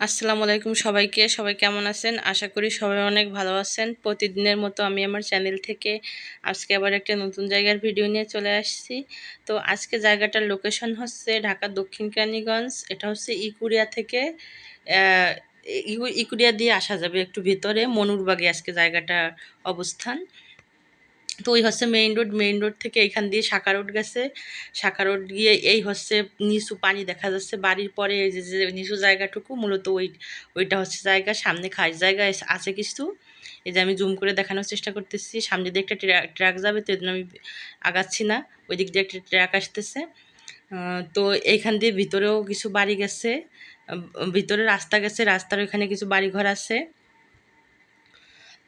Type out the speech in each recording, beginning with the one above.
আসসালামু আলাইকুম সবাইকে। সবাই কেমন আছেন? আশা করি সবাই অনেক ভালো আছেন। প্রতিদিনের মতো আমি আমার চ্যানেল থেকে আজকে আবার একটা নতুন জায়গার ভিডিও নিয়ে চলে আসছি। তো আজকে জায়গাটার লোকেশন হচ্ছে ঢাকার দক্ষিণ কেরানীগঞ্জ। এটা হচ্ছে ইকুরিয়া থেকে আহ, ইকুরিয়া দিয়ে আসা যাবে একটু ভিতরে মনুরবাগে আজকে জায়গাটার অবস্থান। তো ওই হচ্ছে মেইন রোড থেকে এখান দিয়ে শাখা রোড গেছে। শাখা রোড গিয়ে এই হচ্ছে নিচু পানি দেখা যাচ্ছে বাড়ির পরে, এই যে যে নিচু জায়গাটুকু মূলত ওইটা হচ্ছে জায়গা। সামনে খাস জায়গা আছে কিছু। এই যে আমি জুম করে দেখানোর চেষ্টা করতেছি, সামনে দিয়ে একটা ট্রাক যাবে, তো এই জন্য আমি আগাচ্ছি না। ওই দিক দিয়ে একটা ট্রাক আসতেছে। তো এইখান দিয়ে ভিতরেও কিছু বাড়ি গেছে, ভিতরে রাস্তা গেছে, রাস্তার ওইখানে কিছু বাড়িঘর আছে।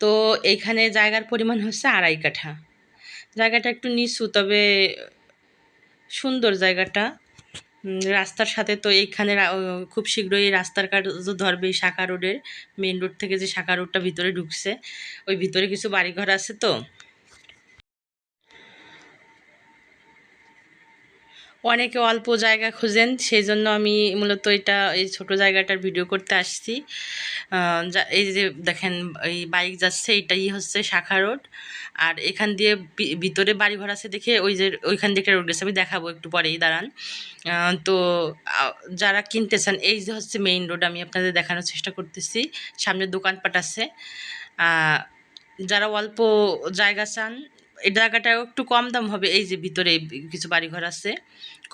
তো এইখানে জায়গার পরিমাণ হচ্ছে 2.5 কাঠা। জায়গাটা একটু নিচু, তবে সুন্দর জায়গাটা। রাস্তার সাথে তো এইখানে খুব শীঘ্রই এই রাস্তার কাজ ধরবে। এই শাখা রোডের মেন রোড থেকে যে শাখা রোডটা ভিতরে ঢুকছে, ওই ভিতরে কিছু বাড়িঘর আছে। তো অনেকে অল্প জায়গা খুঁজেন, সেই জন্য আমি মূলত এই ছোট জায়গাটার ভিডিও করতে আসছি। এই যে দেখেন, এই বাইক যাচ্ছে, এটাই হচ্ছে শাখা রোড। আর এখান দিয়ে ভিতরে বাড়িঘর আছে দেখে ওই যে ওইখান থেকে রোড গেছে, আমি দেখাবো একটু পরেই, দাঁড়ান। তো আহ, যারা কিনতে চান, এই যে হচ্ছে মেইন রোড, আমি আপনাদের দেখানোর চেষ্টা করতেছি। সামনে দোকানপাট আছে। আহ, যারা অল্প জায়গা চান, এই জায়গাটাও একটু কম দাম হবে। এই যে ভিতরে কিছু বাড়িঘর আছে,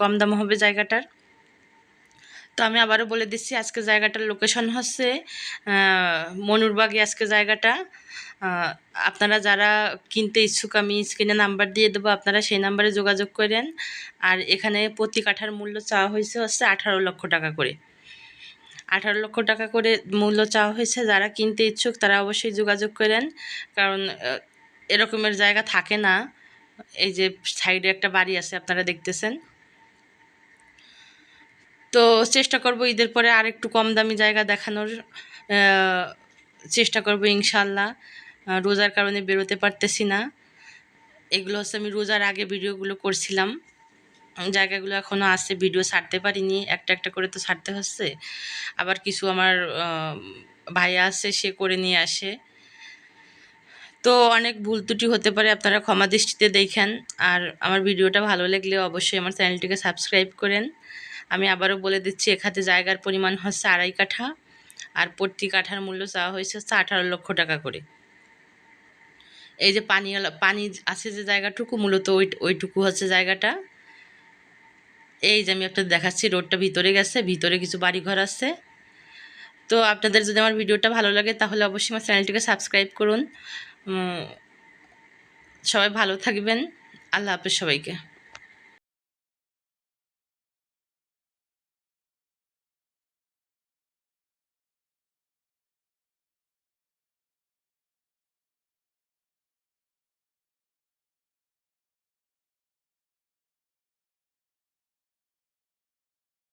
কম দাম হবে জায়গাটার। তো আমি আবারও বলে দিচ্ছি, আজকে জায়গাটার লোকেশন হচ্ছে মনুরবাগে আজকে জায়গাটা। আহ, আপনারা যারা কিনতে ইচ্ছুক, আমি স্ক্রিনে নাম্বার দিয়ে দেবো, আপনারা সেই নাম্বারে যোগাযোগ করেন। আর এখানে প্রতি কাঠার মূল্য চাওয়া হয়েছে হচ্ছে 18 লক্ষ টাকা করে। 18 লক্ষ টাকা করে মূল্য চাওয়া হয়েছে। যারা কিনতে ইচ্ছুক তারা অবশ্যই যোগাযোগ করেন, কারণ এরকমের জায়গা থাকে না। এই যে সাইডে একটা বাড়ি আছে আপনারা দেখতেছেন। তো চেষ্টা করব ঈদের পরে আর একটু কম দামি জায়গা দেখানোর। আহ, চেষ্টা করব ইনশাল্লাহ। রোজার কারণে বেরোতে পারতেছি না। এগুলো হচ্ছে আমি রোজার আগে ভিডিওগুলো করছিলাম। জায়গাগুলো এখনও আছে, ভিডিও ছাড়তে পারিনি, একটা একটা করে তো ছাড়তে হচ্ছে। আবার কিছু আমার ভাইয়া আছে, সে করে নিয়ে আসে। তো অনেক ভুল ত্রুটি হতে পারে, আপনারা ক্ষমা দৃষ্টিতে দেখেন। আর আমার ভিডিওটা ভালো লাগলে অবশ্যই আমার চ্যানেলটিকে সাবস্ক্রাইব করেন। আমি আবারও বলে দিচ্ছি, এখানে জায়গার পরিমাণ হচ্ছে 2.5 কাঠা। আর প্রতি কাঠার মূল্য চাওয়া হয়েছে হচ্ছে 18 লক্ষ টাকা করে। এই যে পানি আছে যে জায়গাটুকু, মূলত ওইটুকু হচ্ছে জায়গাটা। এই যে আমি আপনাদের দেখাচ্ছি, রোডটা ভিতরে গেছে, ভিতরে কিছু বাড়িঘর আছে। তো আপনাদের যদি আমার ভিডিওটা ভালো লাগে তাহলে অবশ্যই আমার চ্যানেলটিকে সাবস্ক্রাইব করুন। সবাই ভালো থাকবেন। আল্লাহ হাফেজ সবাইকে।